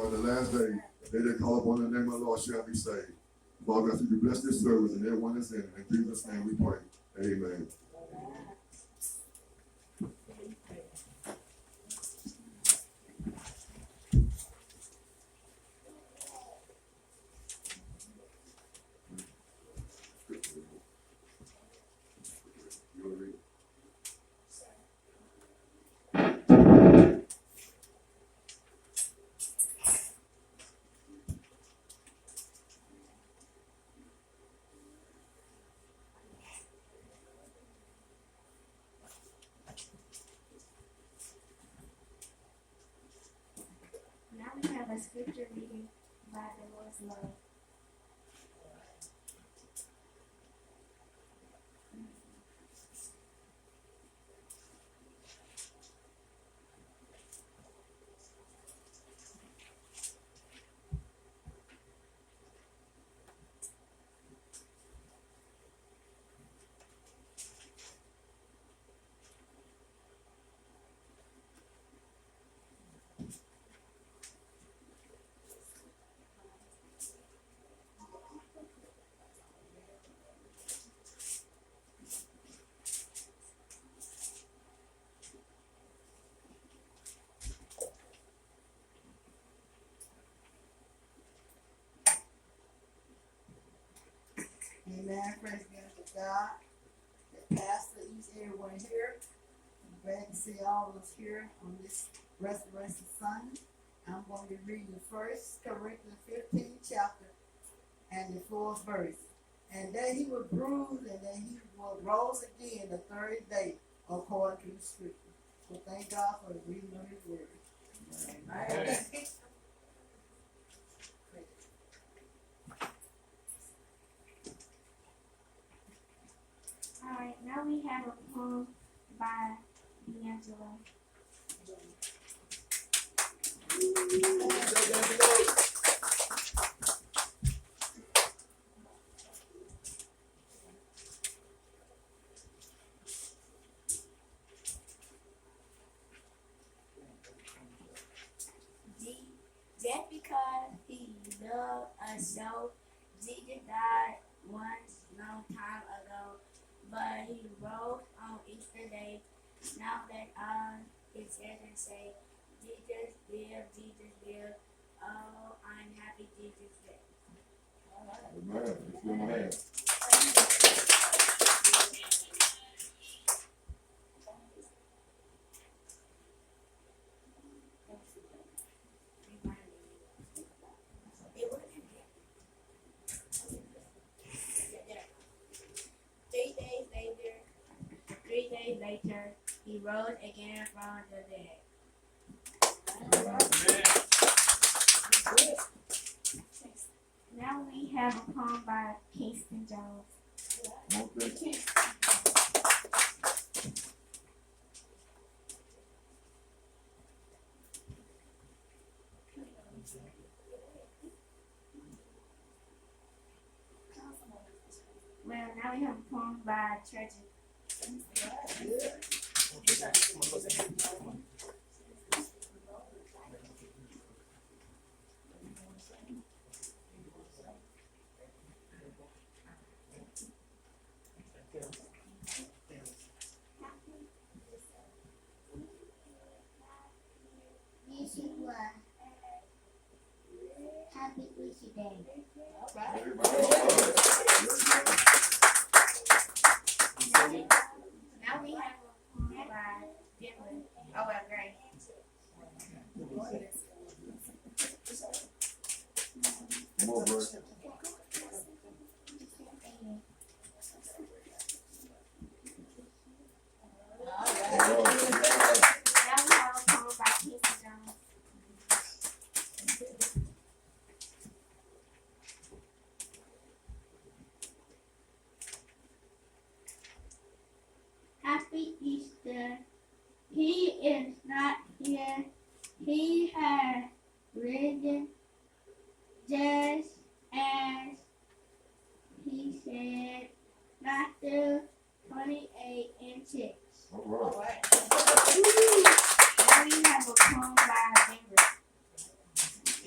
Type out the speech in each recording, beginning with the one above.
on the last day, they that call upon the name of the Lord shall be saved. Father, if you can bless this service and everyone that's in it. In Jesus' name we pray. Amen. Now we have a scripture reading by the Lord's love. Amen. Praise be to God. The pastor, each everyone here. I'm glad to see all of us here on this Resurrection Sunday. I'm going to be reading the 1 Corinthians 15th chapter and the 4th verse. And that he was bruised and that he was rose again the third day according to the scripture. So thank God for the reading of his word. Amen. Alright, now we have a poem by D'Angelo. Just because he loved us so, Jesus died once long time ago, but he rose on Easter Day. Now that all his children say, Jesus live, Jesus live. Oh, I'm happy Jesus lives. Amen. It's your man. Three days later, he rose again from the dead. Now we have a poem by Kingston Jones. Okay. Well, now we have a poem by Church. Happy Easter Day. All right. Now we have a poem by Dylan. Oh, well, great. Come on, bro. Now we have a poem by Kingston Jones. Happy Easter. He is not here. He has risen just as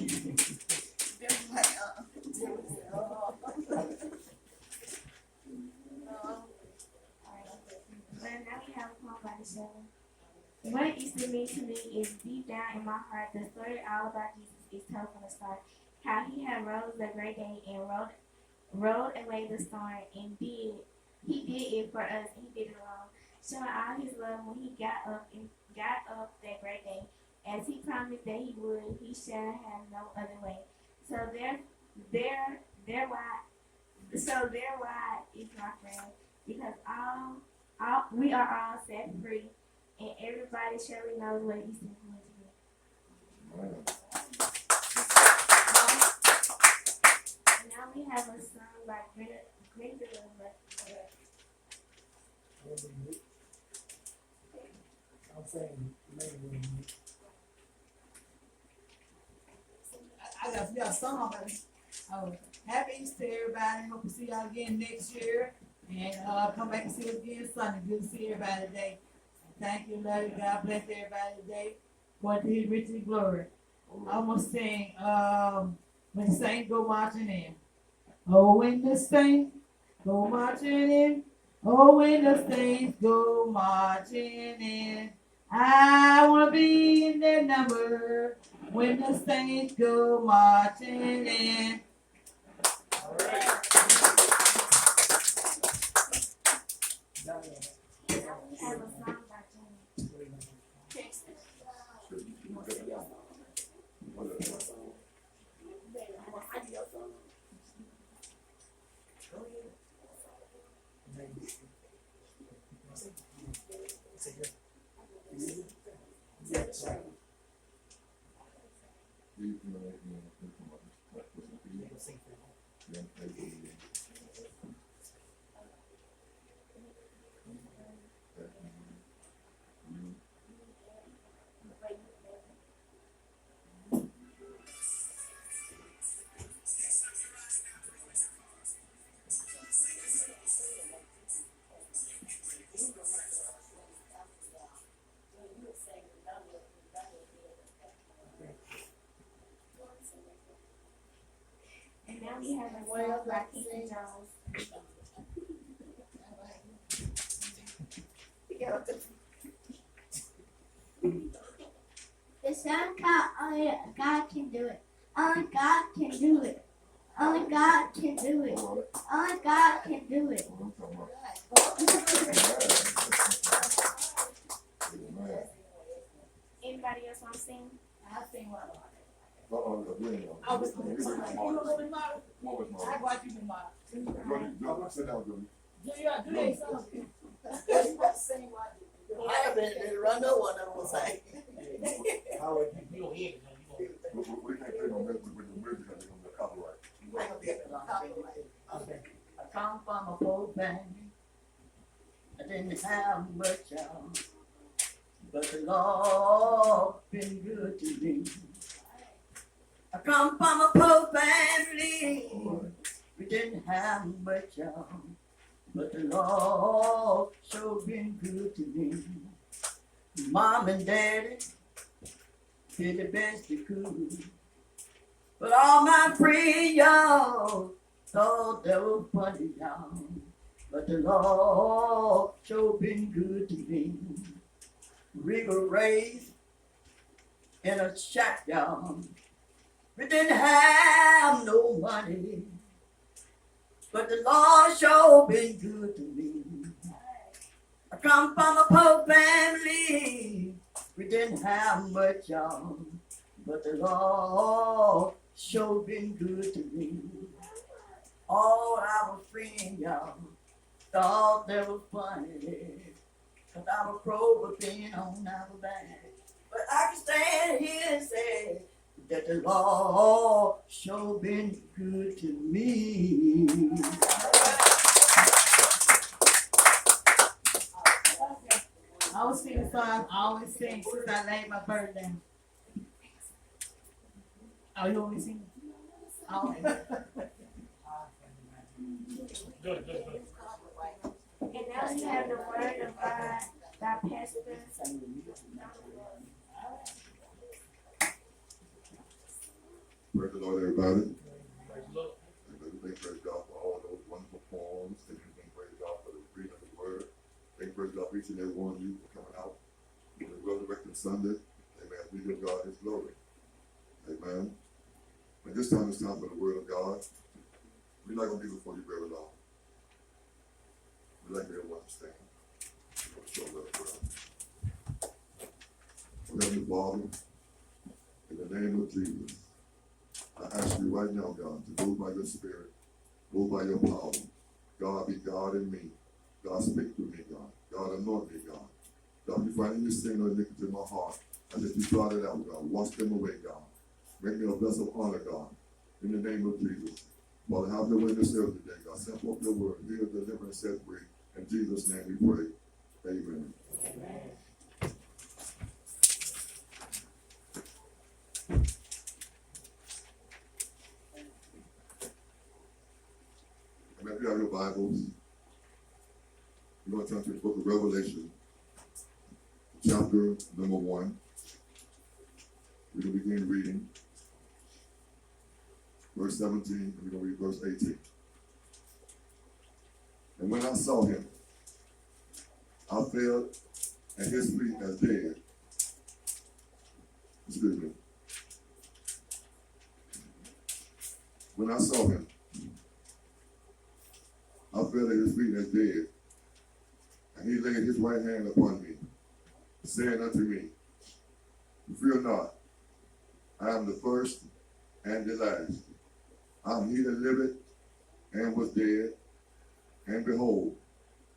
Well, now we have a poem by the show. What Easter means to me is deep down in my heart. The story all about Jesus is told from the start. How he had rose the great day and rode away the storm and he did it for us and he did it alone. Showing all his love when he got up that great day. As he promised that he would, he shall have no other way. So there why is my friend. Because all we are all set free and everybody surely knows what Easter is going to be. Man. Now we have a song by Greta. I'm saying, maybe. I got a song. Happy Easter, everybody. Hope to see y'all again next year. And come back and see us again Sunday. Good to see everybody today. Thank you, love you. God bless everybody today. Going to his riches and glory. I'm gonna sing when the saints go marching in. Oh, when the saints go marching in. Oh, when the saints go marching in. I wanna be in their number when the saints go marching in. All right. Now we have a song by Jenny. And now we have a song by Keith Jones. The song called Only God Can Do It. Only God can do it. Only God can do it. Only God can do it. Anybody else want to sing? I sing one. You I was going to sing. You want to be model? I watch you be model. Sit down, Jimmy. Do your song. I have been run no one that will say. Howard, you don't hear it. We can't play no music with the music because they're gonna be copyright. Okay. I come from a poor family. I didn't have much, y'all. But the Lord been good to me. I come from a poor family. We didn't have much, y'all. But the Lord sure been good to me. Mom and Daddy did the best they could. But all my friends, y'all, thought they were funny, y'all. But the Lord sure been good to me. We were raised in a shack, y'all. We didn't have no money. But the Lord sure been good to me. I come from a poor family. We didn't have much, y'all. But the Lord sure been good to me. All our friends, y'all, thought they were funny. Cause I was being on our back. But I can stand here and say that the Lord sure been good to me. I always sing a song. I always sing since I laid my bird down. Oh, you want me to sing? Always. Good. And now we have the word of God by Pastor. Praise the Lord, everybody. Praise the Lord. And everything, praise God for all those wonderful poems. And everything, praise God for the reading of the word. Thank praise God for each and every one of you for coming out on the Resurrection Sunday. Amen. We give God his glory. Amen. And this time it's time for the word of God. We're not going to be before you very long. We'd like everyone to stand. We're going to show love for us. Heavenly Father, in the name of Jesus, I ask you right now, God, to move by your spirit, move by your power. God, be God in me. God, speak to me, God. God, anoint me, God. God, you find any sin or iniquity in my heart. I let you blot it out, God. Wash them away, God. Make me a vessel of honor, God. In the name of Jesus. Father, have your way in this service today, God. Send forth your word. Heal, deliver, and set free. In Jesus' name we pray. Amen. Amen. And if you have your Bibles, you're going to turn to the book of Revelation, chapter number 1. We're going to begin reading verse 17, and we're going to read verse 18. And when I saw him, I fell at his feet as dead. Excuse me. When I saw him, I fell at his feet as dead. And he laid his right hand upon me, saying unto me, fear not, I am the first and the last. I am he that liveth and was dead, and behold,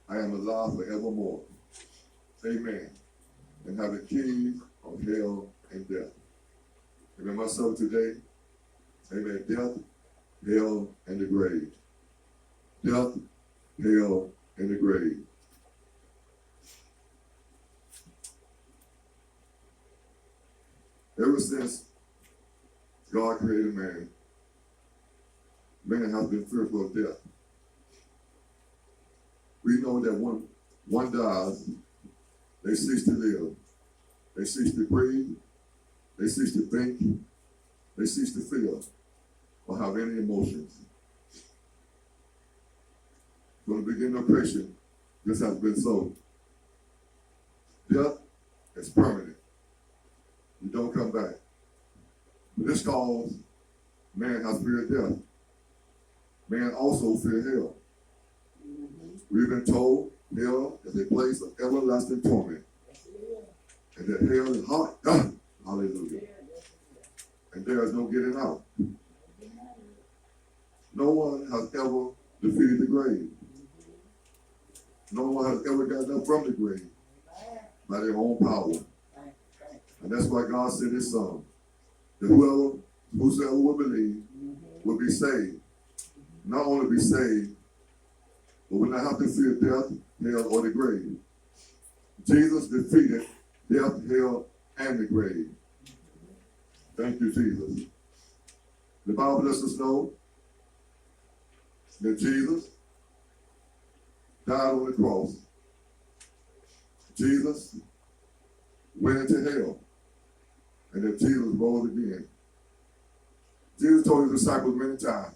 I am alive forevermore. Amen. And have the keys of hell and death. Amen. My soul today, amen. Death, hell, and the grave. Death, hell, and the grave. Ever since God created man, man has been fearful of death. We know that when one dies, they cease to live. They cease to breathe. They cease to think. They cease to feel or have any emotions. From the beginning of creation, this has been so. Death is permanent. You don't come back. But this cause man has feared death. Man also feared hell. We've been told hell is a place of everlasting torment. And that hell is hot. Hallelujah. And there is no getting out. No one has ever defeated the grave. No one has ever gotten up from the grave by their own power. And that's why God sent his son. That whosoever will believe will be saved. Not only be saved, but will not have to fear death, hell, or the grave. Jesus defeated death, hell, and the grave. Thank you, Jesus. The Bible lets us know that Jesus died on the cross. Jesus went into hell. And that Jesus rose again. Jesus told his disciples many times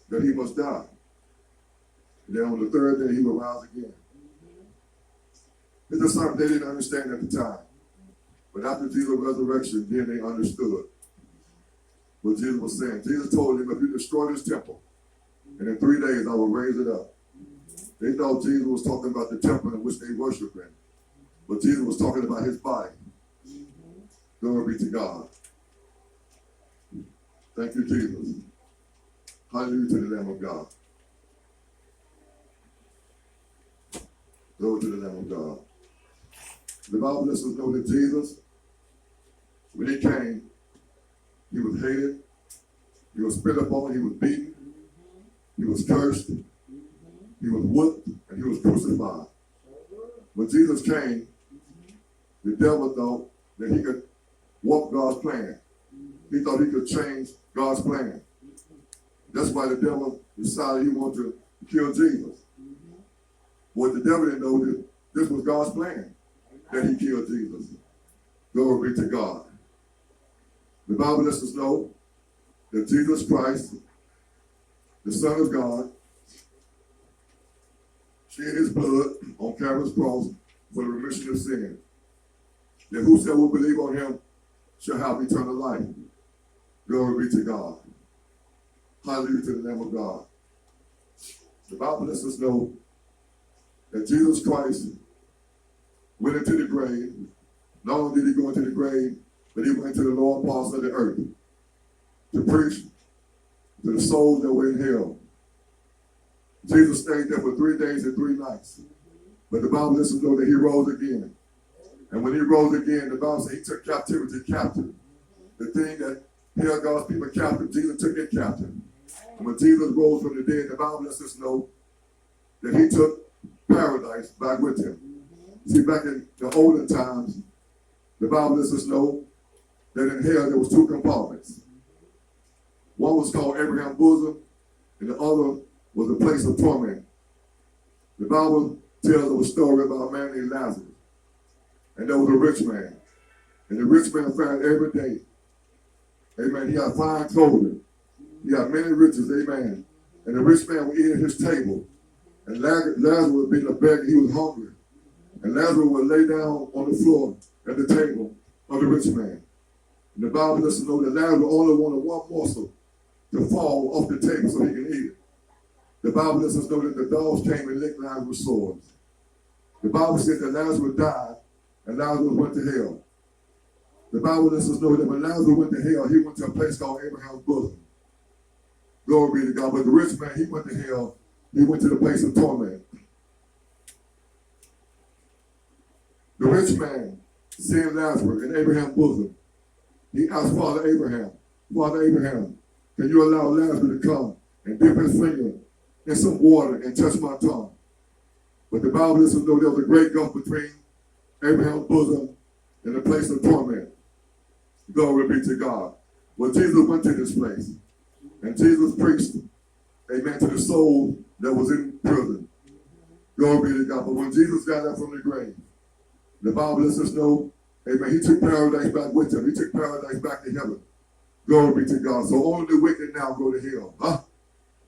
that he must die. And then on the third day he will rise again. His disciples, they didn't understand at the time. But after Jesus' resurrection, then they understood what Jesus was saying. Jesus told them, if you destroy this temple, and in 3 days I will raise it up. They thought Jesus was talking about the temple in which they worship in. But Jesus was talking about his body. Glory be to God. Thank you, Jesus. Hallelujah to the Lamb of God. Glory to the Lamb of God. The Bible lets us know that Jesus, when he came, he was hated, he was spit upon, he was beaten, he was cursed, he was whipped, and he was crucified. When Jesus came, the devil thought that he could warp God's plan. He thought he could change God's plan. That's why the devil decided he wanted to kill Jesus. What the devil didn't know that this was God's plan, that he killed Jesus. Glory be to God. The Bible lets us know that Jesus Christ, the Son of God, shed his blood on Calvary's cross for the remission of sin. That whosoever will believe on him shall have eternal life. Glory be to God. Hallelujah to the Lamb of God. The Bible lets us know that Jesus Christ went into the grave. Not only did he go into the grave, but he went to the lower parts of the earth to preach to the souls that were in hell. Jesus stayed there for 3 days and 3 nights. But the Bible lets us know that he rose again. And when he rose again, the Bible says he took captivity captive. The thing that held God's people captive, Jesus took it captive. And when Jesus rose from the dead, the Bible lets us know that he took paradise back with him. See, back in the olden times, the Bible lets us know that in hell there was 2 compartments. One was called Abraham's bosom, and the other was a place of torment. The Bible tells of a story about a man named Lazarus. And there was a rich man. And the rich man found every day. Amen. He had fine clothing. He had many riches. Amen. And the rich man would eat at his table. And Lazarus would be a beggar. He was hungry. And Lazarus would lay down on the floor at the table of the rich man. And the Bible lets us know that Lazarus only wanted one morsel to fall off the table so he can eat it. The Bible lets us know that the dogs came and licked Lazarus' sores. The Bible said that Lazarus died and Lazarus went to hell. The Bible lets us know that when Lazarus went to hell, he went to a place called Abraham's bosom. Glory be to God. But the rich man, he went to hell. He went to the place of torment. The rich man, seeing Lazarus in Abraham's bosom, he asked Father Abraham, can you allow Lazarus to come and dip his finger in some water and touch my tongue? But the Bible lets us know there was a great gulf between Abraham's bosom and the place of torment. Glory be to God. Well, Jesus went to this place, and Jesus preached, amen, to the soul that was in prison. Glory be to God. But when Jesus got up from the grave, the Bible lets us know, amen, he took paradise back with him. He took paradise back to heaven. Glory be to God. So only the wicked now go to hell. Huh?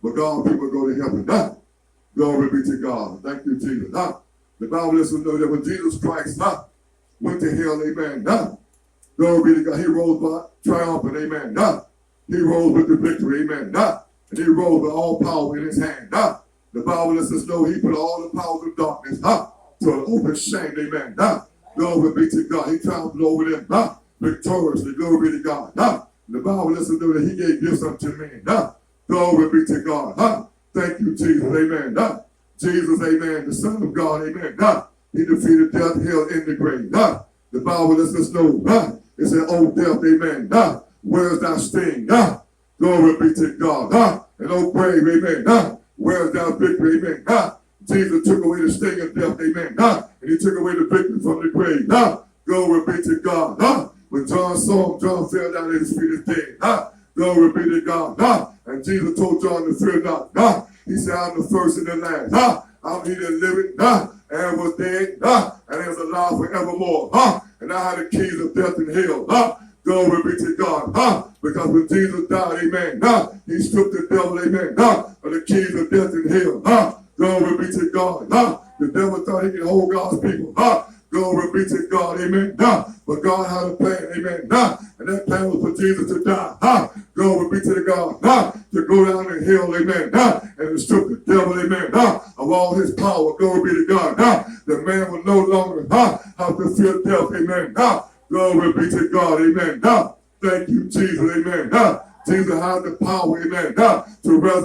But God's people go to heaven. Huh? Glory be to God. Thank you, Jesus. Huh? The Bible lets us know that when Jesus Christ went to hell, amen. Glory be to God. He rose by triumphant, amen. He rose with the victory, amen. And he rose with all power in his hand. The Bible lets us know he put all the powers of darkness to an open shame, amen. Glory be to God. He triumphed over them victoriously. Glory be to God. The Bible lets us know that he gave gifts unto men. Glory be to God. Thank you, Jesus, amen. Jesus, amen, the Son of God, amen. He defeated death, hell, in the grave. The Bible lets us know, it said, oh death, amen. Where's thy sting? Glory be to God. And oh grave, amen. Where's thy victory, amen. Jesus took away the sting of death, amen. And he took away the victory from the grave. Glory be to God. When John saw him, John fell down at his feet and dead. Glory be to God. And Jesus told John to fear not. He said, I'm the first and the last. I'm he that liveth, and was dead, and is alive forevermore. And I had the keys of death and hell. Glory be to God. Because when Jesus died, amen, he stripped the devil, amen, of the keys of death and hell. Glory be to God. The devil thought he could hold God's people. Glory be to God, amen. But God had a plan, amen. And that plan was for Jesus to die. Glory be to God. To go down in hell, amen. And to strip the devil, amen. Of all his power, glory be to God. The man will no longer have to fear death, amen. Glory be to God, amen. Thank you, Jesus, amen. Jesus has the power, amen, to resurrect.